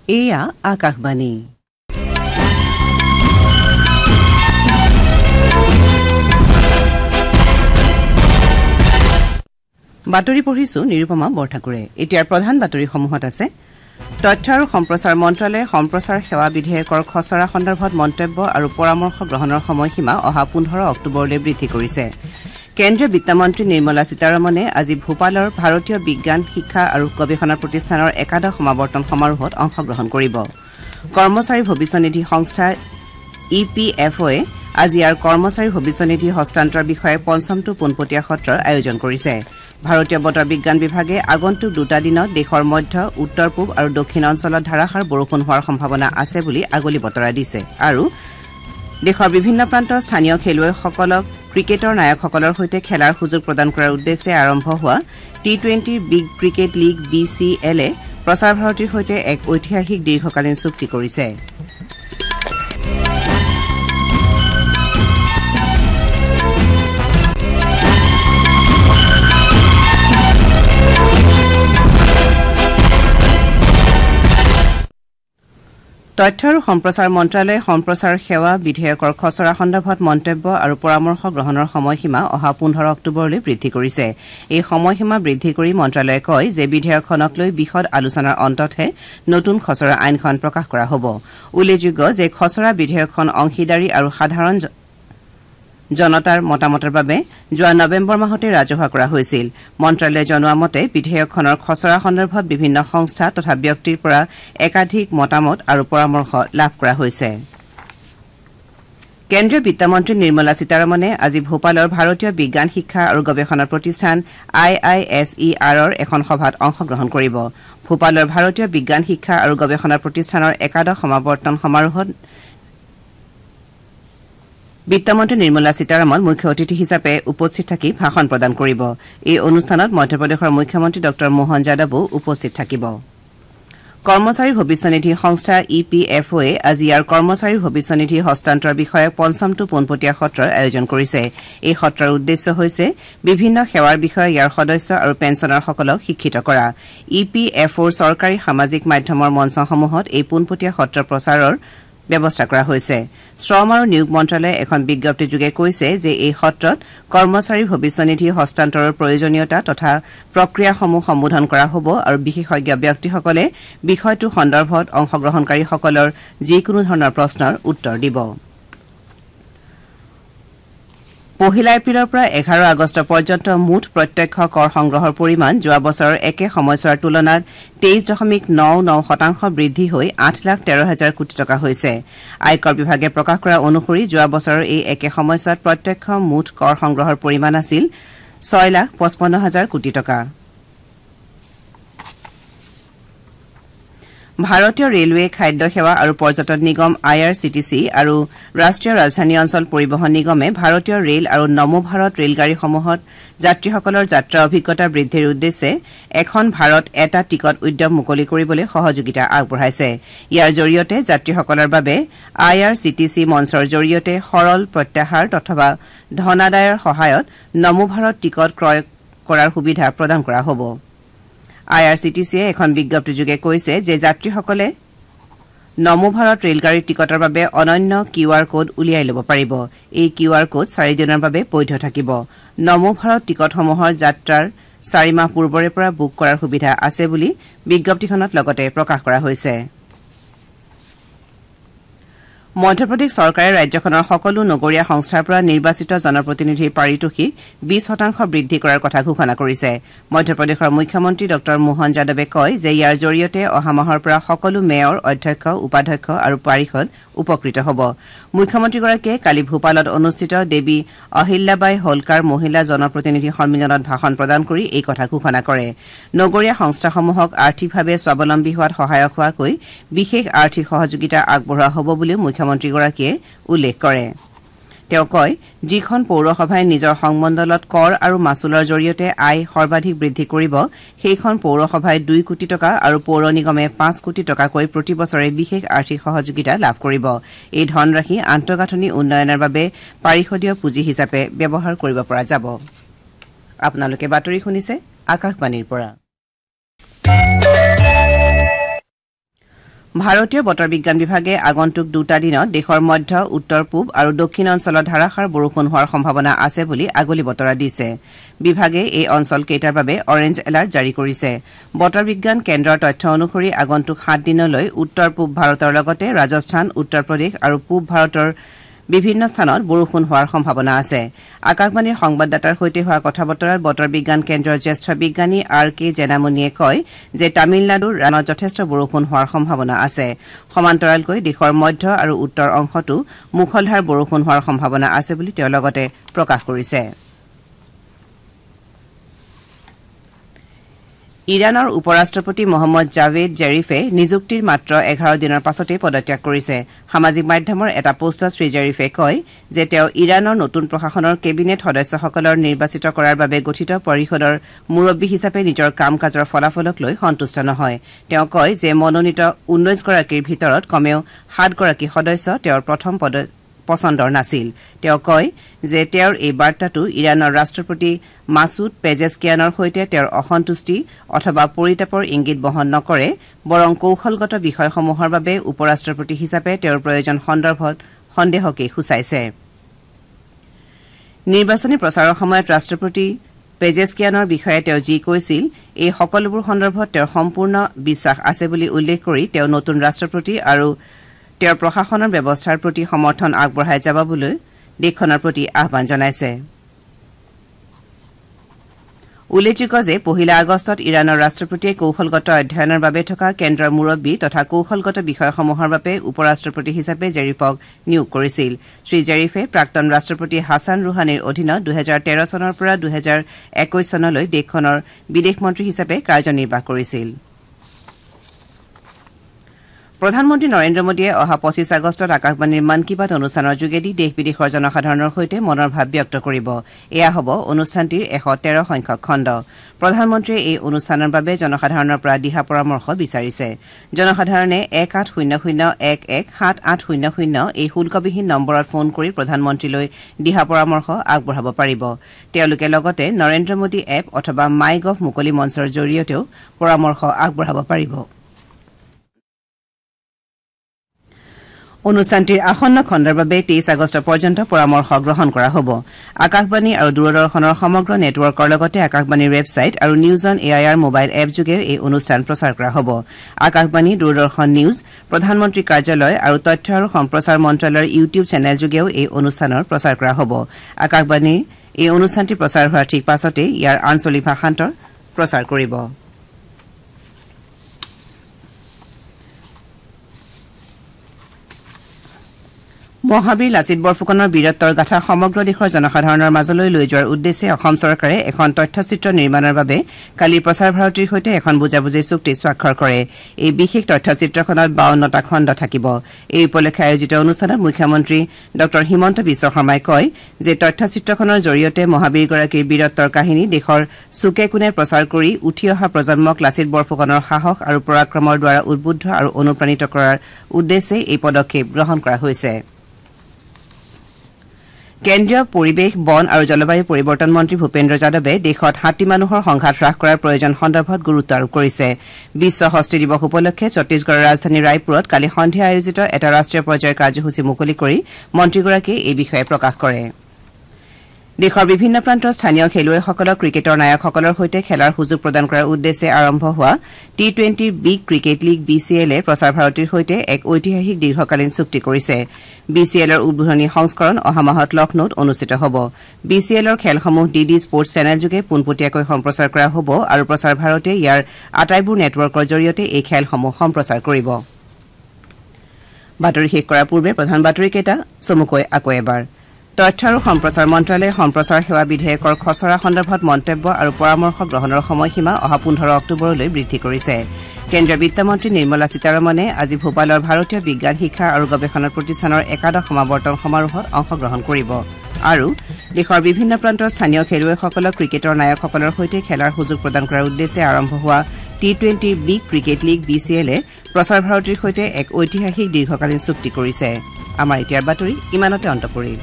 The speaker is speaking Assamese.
এয়া আকাশবাণী বাতৰি পঢ়িছো নিৰুপমা বৰঠাকুৰে এতিয়াৰ প্ৰধান বাতৰিসমূহত আছে তথ্য আৰু সম্প্ৰচাৰ মন্ত্ৰালয়ে সম্প্ৰচাৰ সেৱা বিধেয়কৰ খচৰা সন্দৰ্ভত মন্তব্য আৰু পৰামৰ্শ গ্ৰহণৰ সময়সীমা অহা 15 অক্টোবৰলৈ বৃদ্ধি কৰিছে কেন্দ্ৰীয় বিত্তমন্ত্ৰী নিৰ্মলা সীতাৰমণে আজি ভূপালৰ ভাৰতীয় বিজ্ঞান শিক্ষা আৰু গৱেষণা প্ৰতিষ্ঠানৰ একাদশ সমাৱৰ্তন সমাৰোহত অংশগ্ৰহণ কৰিব কৰ্মচাৰী ভৱিষ্যনিধি সংস্থা ইপিএফঅয়ে আজি ইয়াৰ কৰ্মচাৰী ভৱিষ্যনিধি হস্তান্তৰ বিষয়ে পঞ্চমটো পোনপটীয়া সত্ৰৰ আয়োজন কৰিছে ভাৰতীয় বতৰ বিজ্ঞান বিভাগে আগন্তুক দুটা দিনত দেশৰ মধ্য উত্তৰ পূব আৰু দক্ষিণ অঞ্চলত ধাৰাসাৰ বৰষুণ হোৱাৰ সম্ভাৱনা আছে বুলি আগলি বতৰা দিছে আৰু দেশৰ বিভিন্ন প্ৰান্তৰ স্থানীয় খেলুৱৈসকলক ক্ৰিকেটৰ নায়কসকলৰ সৈতে খেলাৰ সুযোগ প্ৰদান কৰাৰ উদ্দেশ্যে আৰম্ভ হোৱা টি20 বিগ ক্ৰিকেট লীগ BCLে প্ৰচাৰ ভাৰতীৰ সৈতে এক ঐতিহাসিক দীৰ্ঘকালীন চুক্তি কৰিছে তথ্য আৰু সম্প্ৰচাৰ মন্ত্ৰালয়ে সম্প্ৰচাৰ সেৱা বিধেয়কৰ খচৰা সন্দৰ্ভত মন্তব্য আৰু পৰামৰ্শ গ্ৰহণৰ সময়সীমা অহা 15 অক্টোবৰলৈ বৃদ্ধি কৰিছে এই সময়সীমা বৃদ্ধি কৰি মন্ত্ৰালয়ে কয় যে বিধেয়কখনক লৈ বিশদ আলোচনাৰ অন্ততহে নতুন খচৰা আইনখন প্ৰকাশ কৰা হ'ব উল্লেখযোগ্য যে খচৰা বিধেয়কখন অংশীদাৰী আৰু সাধাৰণ জনতাৰ মতামতৰ বাবে যোৱা নৱেম্বৰ মাহতে ৰাজহুৱা কৰা হৈছিল মন্ত্ৰালয়ে জনোৱা মতে বিধেয়কখনৰ খচৰা সন্দৰ্ভত বিভিন্ন সংস্থা তথা ব্যক্তিৰ পৰা একাধিক মতামত আৰু পৰামৰ্শ লাভ কৰা হৈছে কেন্দ্ৰীয় বিত্তমন্ত্ৰী নিৰ্মলা সীতাৰমণে আজি ভূপালৰ ভাৰতীয় বিজ্ঞান শিক্ষা আৰু গৱেষণা প্ৰতিষ্ঠান IISERৰ এখন সভাত অংশগ্ৰহণ কৰিব ভূপালৰ ভাৰতীয় বিজ্ঞান শিক্ষা আৰু গৱেষণা প্ৰতিষ্ঠানৰ একাদশ সমাৱৰ্তন সমাৰোহত বিত্তমন্ত্ৰী নিৰ্মলা সীতাৰমণ মুখ্য অতিথি হিচাপে উপস্থিত থাকি ভাষণ প্ৰদান কৰিব এই অনুষ্ঠানত মধ্যপ্ৰদেশৰ মুখ্যমন্ত্ৰী ডক্টৰ মোহন যাদৱো উপস্থিত থাকিব কৰ্মচাৰী ভৱিষ্যনিধি সংস্থা ইপিএফঅয়ে আজি ইয়াৰ কৰ্মচাৰী ভৱিষ্যনিধি হস্তান্তৰ বিষয়ে পঞ্চমটো পোনপটীয়া সত্ৰৰ আয়োজন কৰিছে এই সত্ৰৰ উদ্দেশ্য হৈছে বিভিন্ন সেৱাৰ বিষয়ে ইয়াৰ সদস্য আৰু পেঞ্চনাৰসকলক শিক্ষিত কৰা ইপিএফঅৰ চৰকাৰী সামাজিক মাধ্যমৰ মঞ্চসমূহত এই পোনপটীয়া সত্ৰ প্ৰচাৰৰ ব্যৱস্থা কৰা হৈছে শ্ৰম আৰু নিয়োগ মন্ত্ৰালয়ে এখন বিজ্ঞপ্তিযোগে কৈছে যে এই সত্ৰত কৰ্মচাৰী ভৱিষ্যনিধি হস্তান্তৰৰ প্ৰয়োজনীয়তা তথা প্ৰক্ৰিয়াসমূহ সম্বোধন কৰা হ'ব আৰু বিশেষজ্ঞ ব্যক্তিসকলে বিষয়টো সন্দৰ্ভত অংশগ্ৰহণকাৰীসকলৰ যিকোনো ধৰণৰ প্ৰশ্নৰ উত্তৰ দিব পহিলা এপ্ৰিলৰ পৰা 11 আগষ্ট পৰ্যন্ত মুঠ প্ৰত্যক্ষ কৰ সংগ্ৰহৰ পৰিমাণ যোৱা বছৰৰ একে সময়ছোৱাৰ তুলনাত 23.99% বৃদ্ধি হৈ 8,13,000 কোটি টকা হৈছে আয়কৰ বিভাগে প্ৰকাশ কৰা অনুসৰি যোৱা বছৰৰ এই একে সময়ছোৱাত প্ৰত্যক্ষ মুঠ কৰ সংগ্ৰহৰ পৰিমাণ আছিল 6,55,000 কোটি টকা ভাৰতীয় ৰেলৱে খাদ্য সেৱা আৰু পৰ্যটন নিগম IRCTC আৰু ৰাষ্ট্ৰীয় ৰাজধানী অঞ্চল পৰিবহণ নিগমে ভাৰতীয় ৰেল আৰু নমো ভাৰত ৰেলগাড়ীসমূহত যাত্ৰীসকলৰ যাত্ৰা অভিজ্ঞতা বৃদ্ধিৰ উদ্দেশ্যে এখন ভাৰত এটা টিকট উদ্যম মুকলি কৰিবলৈ সহযোগিতা আগবঢ়াইছে ইয়াৰ জৰিয়তে যাত্ৰীসকলৰ বাবে IRCTC মঞ্চৰ জৰিয়তে সৰল প্ৰত্যাহাৰ তথা ধনাদায়ৰ সহায়ত নমো ভাৰত টিকট ক্ৰয় কৰাৰ সুবিধা প্ৰদান কৰা হ'ব IRCTCয়ে এখন বিজ্ঞপ্তিযোগে কৈছে যে যাত্ৰীসকলে নমো ভাৰত ৰেলগাড়ীৰ টিকটৰ বাবে অনন্য QR কোড উলিয়াই ল'ব পাৰিব এই QR কোড 4 দিনৰ বাবে বৈধ থাকিব নমো ভাৰত টিকটসমূহৰ যাত্ৰাৰ 4 মাহ পূৰ্বৰে পৰা বুক কৰাৰ সুবিধা আছে বুলি বিজ্ঞপ্তিখনত লগতে প্ৰকাশ কৰা হৈছে মধ্যপ্ৰদেশ চৰকাৰে ৰাজ্যখনৰ সকলো নগৰীয়া সংস্থাৰ পৰা নিৰ্বাচিত জনপ্ৰতিনিধিৰ পাৰিতোষিক 20% বৃদ্ধি কৰাৰ কথা ঘোষণা কৰিছে মধ্যপ্ৰদেশৰ মুখ্যমন্ত্ৰী ডক্টৰ মোহন যাদৱে কয় যে ইয়াৰ জৰিয়তে অহা মাহৰ পৰা সকলো মেয়ৰ অধ্যক্ষ উপাধ্যক্ষ আৰু পাৰিষদ উপকৃত হ'ব মুখ্যমন্ত্ৰীগৰাকীয়ে কালি ভূপালত অনুষ্ঠিত দেৱী অহিল্যাবাই হোলকাৰ মহিলা জনপ্ৰতিনিধি সন্মিলনত ভাষণ প্ৰদান কৰি এই কথা ঘোষণা কৰে নগৰীয়া সংস্থাসমূহক আৰ্থিকভাৱে স্বাৱলম্বী হোৱাত সহায়ক হোৱাকৈ বিশেষ আৰ্থিক সহযোগিতা আগবঢ়োৱা হ'ব বুলি মুখ্যমন্ত্ৰীগৰাকীয়ে উল্লেখ কৰে তেওঁ কয় যিখন পৌৰসভাই নিজৰ সংমণ্ডলত কৰ আৰু মাছুলৰ জৰিয়তে আয় সৰ্বাধিক বৃদ্ধি কৰিব সেইখন পৌৰসভাই 2 কোটি টকা আৰু পৌৰ নিগমে 5 কোটি টকাকৈ প্ৰতি বছৰে বিশেষ আৰ্থিক সহযোগিতা লাভ কৰিব এই ধনৰাশি আন্তঃগাঁথনি উন্নয়নৰ বাবে পাৰিষদীয় পুঁজি হিচাপে ব্যৱহাৰ কৰিব পৰা যাব আপোনালোকে বাতৰি শুনিছে আকাশবাণীৰ পৰা ভাৰতীয় বতৰ বিজ্ঞান বিভাগে আগন্তুক 2টা দিনত দেশৰ মধ্য উত্তৰ পূব আৰু দক্ষিণ অঞ্চলত ধাৰাসাৰ বৰষুণ হোৱাৰ সম্ভাৱনা আছে বুলি আগলি বতৰা দিছে বিভাগে এই অঞ্চল কেইটাৰ বাবে অৰেঞ্জ এলাৰ্ট জাৰি কৰিছে বতৰ বিজ্ঞান কেন্দ্ৰৰ তথ্য অনুসৰি আগন্তুক 7 দিনলৈ উত্তৰ পূব ভাৰতৰ লগতে ৰাজস্থান উত্তৰ প্ৰদেশ আৰু পূব ভাৰতৰ বিভিন্ন স্থানত বৰষুণ হোৱাৰ সম্ভাৱনা আছে আকাশবাণীৰ সংবাদদাতাৰ সৈতে হোৱা কথা বতৰাত বতৰ বিজ্ঞান কেন্দ্ৰৰ জ্যেষ্ঠ বিজ্ঞানী আৰ কে জেনামণিয়ে কয় যে তামিলনাডুৰ ৰানত যথেষ্ট বৰষুণ হোৱাৰ সম্ভাৱনা আছে সমান্তৰালকৈ দেশৰ মধ্য আৰু উত্তৰ অংশতো মুখলধাৰ বৰষুণ হোৱাৰ সম্ভাৱনা আছে বুলি তেওঁ লগতে প্ৰকাশ কৰিছে ইৰানৰ উপৰাষ্ট্ৰপতি মহম্মদ জাভেদ জেৰিফে নিযুক্তিৰ মাত্ৰ 11 দিনৰ পাছতে পদত্যাগ কৰিছে সামাজিক মাধ্যমৰ এটা পোষ্টত শ্ৰী জেৰিফে কয় যে তেওঁ ইৰানৰ নতুন প্ৰশাসনৰ কেবিনেট সদস্যসকলৰ নিৰ্বাচিত কৰাৰ বাবে গঠিত পৰিষদৰ মুৰব্বী হিচাপে নিজৰ কাম-কাজৰ ফলাফলক লৈ সন্তুষ্ট নহয় তেওঁ কয় যে মনোনীত 19 গৰাকীৰ ভিতৰত কমেও 7 গৰাকী সদস্য তেওঁৰ প্ৰথম পছন্দৰ নাছিল তেওঁ কয় যে তেওঁৰ এই বাৰ্তাটো ইৰানৰ ৰাষ্ট্ৰপতি মাছুদ পেজেছকিয়ানৰ সৈতে তেওঁৰ অসন্তুষ্টি অথবা পৰিতাপৰ ইংগিত বহন নকৰে বৰং কৌশলগত বিষয়সমূহৰ বাবে উপৰাষ্ট্ৰপতি হিচাপে তেওঁৰ প্ৰয়োজন সন্দৰ্ভত সন্দেহকে সূচাইছে নিৰ্বাচনী প্ৰচাৰৰ সময়ত ৰাষ্ট্ৰপতি পেজেছকিয়ানৰ বিষয়ে তেওঁ যি কৈছিল এই সকলোবোৰ সন্দৰ্ভত তেওঁৰ সম্পূৰ্ণ বিশ্বাস আছে বুলি উল্লেখ কৰি তেওঁ নতুন ৰাষ্ট্ৰপতি আৰু তেওঁৰ প্ৰশাসনৰ ব্যৱস্থাৰ প্ৰতি সমৰ্থন আগবঢ়াই যাবলৈ দেশখনৰ প্ৰতি আহ্বান জনাইছে উল্লেখযোগ্য যে 1 আগষ্টত ইৰানৰ ৰাষ্ট্ৰপতিয়ে কৌশলগত অধ্যয়নৰ বাবে থকা কেন্দ্ৰৰ মুৰব্বী তথা কৌশলগত বিষয়সমূহৰ বাবে উপৰাষ্ট্ৰপতি হিচাপে জেৰিফক নিয়োগ কৰিছিল শ্ৰী জেৰিফে প্ৰাক্তন ৰাষ্ট্ৰপতি হাছান ৰুহানীৰ অধীনত 2013 চনৰ পৰা 2021 চনলৈ দেশখনৰ বিদেশ মন্ত্ৰী হিচাপে কাৰ্যনিৰ্বাহ কৰিছিল প্ৰধানমন্ত্ৰী নৰেন্দ্ৰ মোদীয়ে অহা 25 আগষ্টত আকাশবাণীৰ মন কী বাত অনুষ্ঠানৰ যোগেদি দেশ বিদেশৰ জনসাধাৰণৰ সৈতে মনৰ ভাৱ ব্যক্ত কৰিব এয়া হ'ব অনুষ্ঠানটিৰ 113 সংখ্যক খণ্ড প্ৰধানমন্ত্ৰীয়ে এই অনুষ্ঠানৰ বাবে জনসাধাৰণৰ পৰা দিহা পৰামৰ্শ বিচাৰিছে জনসাধাৰণে 1800117800 এই শুল্কবিহীন নম্বৰত ফোন কৰি প্ৰধানমন্ত্ৰীলৈ দিহা পৰামৰ্শ আগবঢ়াব পাৰিব তেওঁলোকে লগতে নৰেন্দ্ৰ মোদী এপ অথবা মাইগভ মুকলি মঞ্চৰ জৰিয়তেও পৰামৰ্শ আগবঢ়াব পাৰিব অনুষ্ঠানটিৰ আসন্ন খণ্ডৰ বাবে 23 আগষ্ট পৰ্যন্ত পৰামৰ্শ গ্ৰহণ কৰা হ'ব আকাশবাণী আৰু দূৰদৰ্শনৰ সমগ্ৰ নেটৱৰ্কৰ লগতে আকাশবাণীৰ ৱেবছাইট আৰু news on AIR mobile app যোগে এই অনুষ্ঠান প্ৰচাৰ কৰা হ'ব আকাশবাণী দূৰদৰ্শন নিউজ প্ৰধানমন্ত্ৰী কাৰ্যালয় আৰু তথ্য আৰু সম্প্ৰচাৰ মন্ত্ৰালয়ৰ ইউটিউব চেনেল যোগেও এই অনুষ্ঠানৰ প্ৰচাৰ কৰা হ'ব আকাশবাণী এই অনুষ্ঠানটি প্ৰচাৰ হোৱাৰ ঠিক পাছতে ইয়াৰ আঞ্চলিক ভাষান্তৰ প্ৰচাৰ কৰিব মহাবীৰ লাচিত বৰফুকনৰ বীৰত্বৰ গাথা সমগ্ৰ দেশৰ জনসাধাৰণৰ মাজলৈ লৈ যোৱাৰ উদ্দেশ্যে অসম চৰকাৰে এখন তথ্যচিত্ৰ নিৰ্মাণৰ বাবে কালি প্ৰচাৰ ভাৰতীৰ সৈতে এখন বুজাবুজি চুক্তিত স্বাক্ষৰ কৰে এই বিশেষ তথ্যচিত্ৰখনত 52টা খণ্ড থাকিব এই উপলক্ষে আয়োজিত অনুষ্ঠানত মুখ্যমন্ত্ৰী ডক্টৰ হিমন্ত বিশ্ব শৰ্মাই কয় যে তথ্যচিত্ৰখনৰ জৰিয়তে মহাবীৰগৰাকীৰ বীৰত্বৰ কাহিনী দেশৰ চুকে কোণে প্ৰচাৰ কৰি উঠি অহা প্ৰজন্মক লাচিত বৰফুকনৰ সাহস আৰু পৰাক্ৰমৰ দ্বাৰা উদ্বুদ্ধ আৰু অনুপ্ৰাণিত কৰাৰ উদ্দেশ্যে এই পদক্ষেপ গ্ৰহণ কৰা হৈছে কেন্দ্ৰীয় পৰিৱেশ বন আৰু জলবায়ু পৰিৱৰ্তন মন্ত্ৰী ভূপেন্দ্ৰ যাদৱে দেশত হাতী মানুহৰ সংঘাত হ্ৰাস কৰাৰ প্ৰয়োজন সন্দৰ্ভত গুৰুত্ব আৰোপ কৰিছে বিশ্ব হস্তী দিৱস উপলক্ষে ছত্তীশগড়ৰ ৰাজধানী ৰায়পুৰত কালি সন্ধিয়া আয়োজিত এটা ৰাষ্ট্ৰীয় পৰ্যায়ৰ কাৰ্যসূচী মুকলি কৰি মন্ত্ৰীগৰাকীয়ে এই বিষয়ে প্ৰকাশ কৰে দেশৰ বিভিন্ন প্ৰান্তৰ স্থানীয় খেলুৱৈসকলক ক্ৰিকেটৰ নায়কসকলৰ সৈতে খেলাৰ সুযোগ প্ৰদান কৰাৰ উদ্দেশ্যে আৰম্ভ হোৱা টি20 বিগ ক্ৰিকেট লীগ বিচিএলে প্ৰচাৰ ভাৰতীৰ সৈতে এক ঐতিহাসিক দীৰ্ঘকালীন চুক্তি কৰিছে বিচিএলৰ উদ্বোধনী সংস্কৰণ অহা মাহত লক্ষ্ণৌত অনুষ্ঠিত হ'ব বিচিএলৰ খেলসমূহ ডিডি স্পৰ্টছ চেনেলযোগে পোনপটীয়াকৈ সম্প্ৰচাৰ কৰা হ'ব আৰু প্ৰচাৰ ভাৰতে ইয়াৰ আটাইবোৰ নেটৱৰ্কৰ জৰিয়তে এই খেলসমূহ সম্প্ৰচাৰ কৰিব বাতৰি শেষ কৰাৰ পূৰ্বে প্ৰধান বাতৰিকেইটা চমুকৈ আকৌ এবাৰ তথ্য আৰু সম্প্ৰচাৰ মন্ত্ৰালয়ে সম্প্ৰচাৰ সেৱা বিধেয়কৰ খচৰা সন্দৰ্ভত মন্তব্য আৰু পৰামৰ্শ গ্ৰহণৰ সময়সীমা অহা 15 অক্টোবৰলৈ বৃদ্ধি কৰিছে কেন্দ্ৰীয় বিত্তমন্ত্ৰী নিৰ্মলা সীতাৰমণে আজি ভূপালৰ ভাৰতীয় বিজ্ঞান শিক্ষা আৰু গৱেষণা প্ৰতিষ্ঠানৰ একাদশ সমাৱৰ্তন সমাৰোহত অংশগ্ৰহণ কৰিব আৰু দেশৰ বিভিন্ন প্ৰান্তৰ স্থানীয় খেলুৱৈসকলক ক্ৰিকেটৰ নায়কসকলৰ সৈতে খেলাৰ সুযোগ প্ৰদান কৰাৰ উদ্দেশ্যে আৰম্ভ হোৱা টি20 বিগ ক্ৰিকেট লীগ বিচিএলে প্ৰচাৰ ভাৰতীৰ সৈতে এক ঐতিহাসিক দীৰ্ঘকালীন চুক্তি কৰিছে আমাৰ এতিয়াৰ বাতৰি ইমানতে অন্ত পৰিল